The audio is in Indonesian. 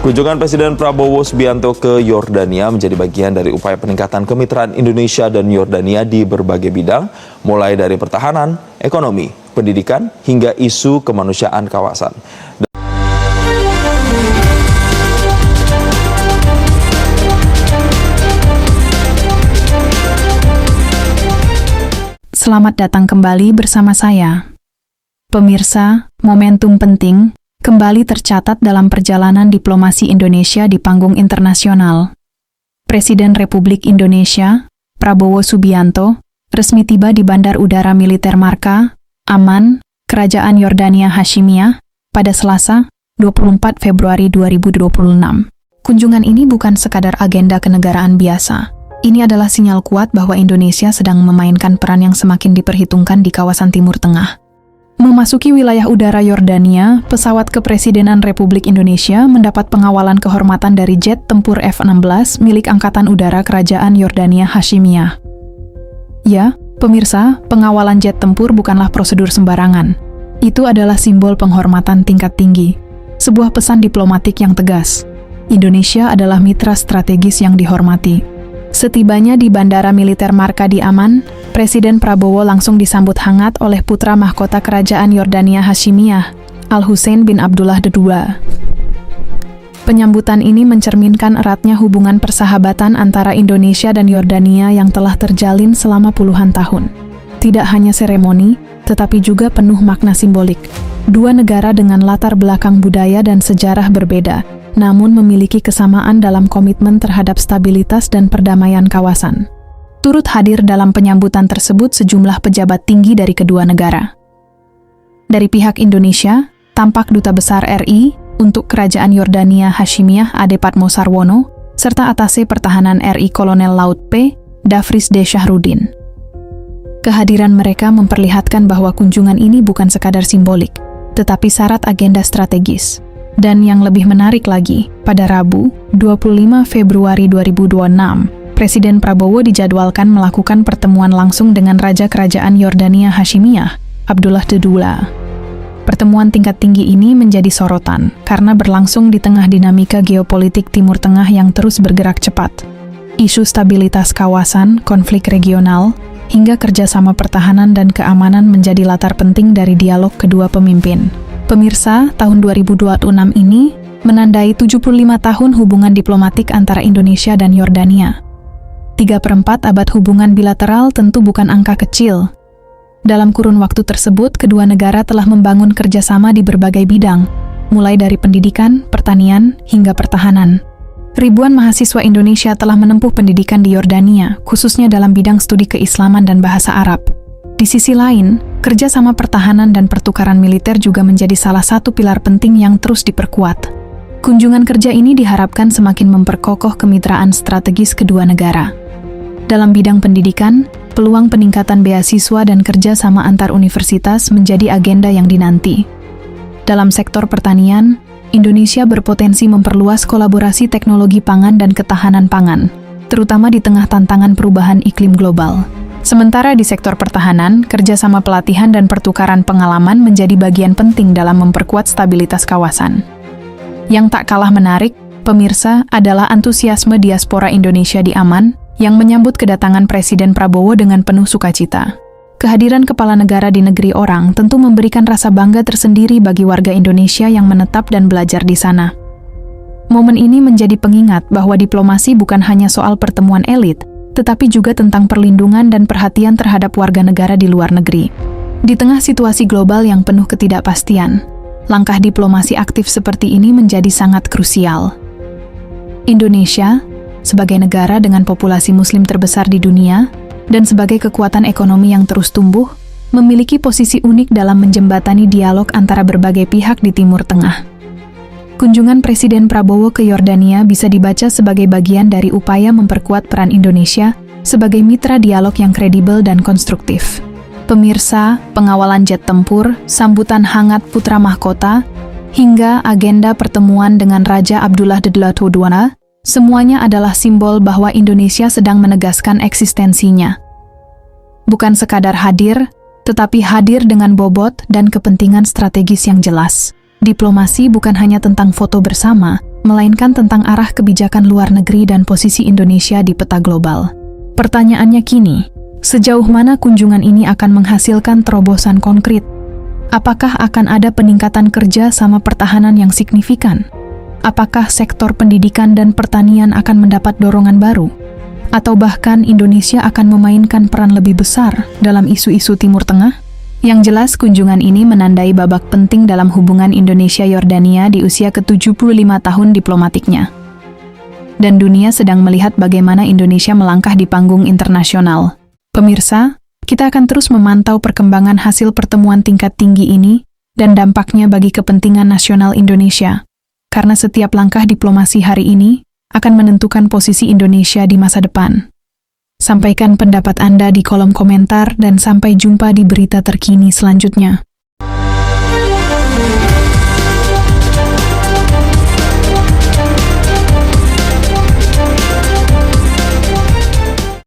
Kunjungan Presiden Prabowo Subianto ke Yordania menjadi bagian dari upaya peningkatan kemitraan Indonesia dan Yordania di berbagai bidang, mulai dari pertahanan, ekonomi, pendidikan, hingga isu kemanusiaan kawasan. Selamat datang kembali bersama saya. Pemirsa, momentum penting kembali tercatat dalam perjalanan diplomasi Indonesia di panggung internasional. Presiden Republik Indonesia, Prabowo Subianto, resmi tiba di Bandar Udara Militer Marka, Amman, Kerajaan Yordania Hashimiyah, pada Selasa, 24 Februari 2026. Kunjungan ini bukan sekadar agenda kenegaraan biasa. Ini adalah sinyal kuat bahwa Indonesia sedang memainkan peran yang semakin diperhitungkan di kawasan Timur Tengah. Memasuki wilayah udara Yordania, pesawat Kepresidenan Republik Indonesia mendapat pengawalan kehormatan dari jet tempur F-16 milik Angkatan Udara Kerajaan Yordania Hashimiyah. Ya, pemirsa, pengawalan jet tempur bukanlah prosedur sembarangan. Itu adalah simbol penghormatan tingkat tinggi. Sebuah pesan diplomatik yang tegas. Indonesia adalah mitra strategis yang dihormati. Setibanya di Bandara Militer Marka di Amman, Presiden Prabowo langsung disambut hangat oleh putra mahkota Kerajaan Yordania Hashimiyah, Al-Husain bin Abdullah II. Penyambutan ini mencerminkan eratnya hubungan persahabatan antara Indonesia dan Yordania yang telah terjalin selama puluhan tahun. Tidak hanya seremoni, tetapi juga penuh makna simbolik. Dua negara dengan latar belakang budaya dan sejarah berbeda, namun memiliki kesamaan dalam komitmen terhadap stabilitas dan perdamaian kawasan. Turut hadir dalam penyambutan tersebut sejumlah pejabat tinggi dari kedua negara. Dari pihak Indonesia, tampak Duta Besar RI untuk Kerajaan Yordania Hashimiyah Ade Padmo Sarwono, serta Atase Pertahanan RI Kolonel Laut P. Dafris D. Syahrudin. Kehadiran mereka memperlihatkan bahwa kunjungan ini bukan sekadar simbolik, tetapi syarat agenda strategis. Dan yang lebih menarik lagi, pada Rabu, 25 Februari 2026, Presiden Prabowo dijadwalkan melakukan pertemuan langsung dengan Raja Kerajaan Yordania Hashimiyah, Abdullah II. Pertemuan tingkat tinggi ini menjadi sorotan karena berlangsung di tengah dinamika geopolitik Timur Tengah yang terus bergerak cepat. Isu stabilitas kawasan, konflik regional, hingga kerjasama pertahanan dan keamanan menjadi latar penting dari dialog kedua pemimpin. Pemirsa, tahun 2026 ini menandai 75 tahun hubungan diplomatik antara Indonesia dan Yordania. 3/4 abad hubungan bilateral tentu bukan angka kecil. Dalam kurun waktu tersebut, kedua negara telah membangun kerjasama di berbagai bidang, mulai dari pendidikan, pertanian, hingga pertahanan. Ribuan mahasiswa Indonesia telah menempuh pendidikan di Yordania, khususnya dalam bidang studi keislaman dan bahasa Arab. Di sisi lain, kerjasama pertahanan dan pertukaran militer juga menjadi salah satu pilar penting yang terus diperkuat. Kunjungan kerja ini diharapkan semakin memperkokoh kemitraan strategis kedua negara. Dalam bidang pendidikan, peluang peningkatan beasiswa dan kerjasama antar universitas menjadi agenda yang dinanti. Dalam sektor pertanian, Indonesia berpotensi memperluas kolaborasi teknologi pangan dan ketahanan pangan, terutama di tengah tantangan perubahan iklim global. Sementara di sektor pertahanan, kerjasama pelatihan dan pertukaran pengalaman menjadi bagian penting dalam memperkuat stabilitas kawasan. Yang tak kalah menarik, pemirsa, adalah antusiasme diaspora Indonesia di Amman yang menyambut kedatangan Presiden Prabowo dengan penuh sukacita. Kehadiran kepala negara di negeri orang tentu memberikan rasa bangga tersendiri bagi warga Indonesia yang menetap dan belajar di sana. Momen ini menjadi pengingat bahwa diplomasi bukan hanya soal pertemuan elit, tetapi juga tentang perlindungan dan perhatian terhadap warga negara di luar negeri. Di tengah situasi global yang penuh ketidakpastian, langkah diplomasi aktif seperti ini menjadi sangat krusial. Indonesia, sebagai negara dengan populasi Muslim terbesar di dunia, dan sebagai kekuatan ekonomi yang terus tumbuh, memiliki posisi unik dalam menjembatani dialog antara berbagai pihak di Timur Tengah. Kunjungan Presiden Prabowo ke Yordania bisa dibaca sebagai bagian dari upaya memperkuat peran Indonesia sebagai mitra dialog yang kredibel dan konstruktif. Pemirsa, pengawalan jet tempur, sambutan hangat putra mahkota, hingga agenda pertemuan dengan Raja Abdullah II, semuanya adalah simbol bahwa Indonesia sedang menegaskan eksistensinya. Bukan sekadar hadir, tetapi hadir dengan bobot dan kepentingan strategis yang jelas. Diplomasi bukan hanya tentang foto bersama, melainkan tentang arah kebijakan luar negeri dan posisi Indonesia di peta global. Pertanyaannya kini, sejauh mana kunjungan ini akan menghasilkan terobosan konkret? Apakah akan ada peningkatan kerja sama pertahanan yang signifikan? Apakah sektor pendidikan dan pertanian akan mendapat dorongan baru? Atau bahkan Indonesia akan memainkan peran lebih besar dalam isu-isu Timur Tengah? Yang jelas, kunjungan ini menandai babak penting dalam hubungan Indonesia-Yordania di usia ke-75 tahun diplomatiknya. Dan dunia sedang melihat bagaimana Indonesia melangkah di panggung internasional. Pemirsa, kita akan terus memantau perkembangan hasil pertemuan tingkat tinggi ini dan dampaknya bagi kepentingan nasional Indonesia. Karena setiap langkah diplomasi hari ini akan menentukan posisi Indonesia di masa depan. Sampaikan pendapat Anda di kolom komentar dan sampai jumpa di berita terkini selanjutnya.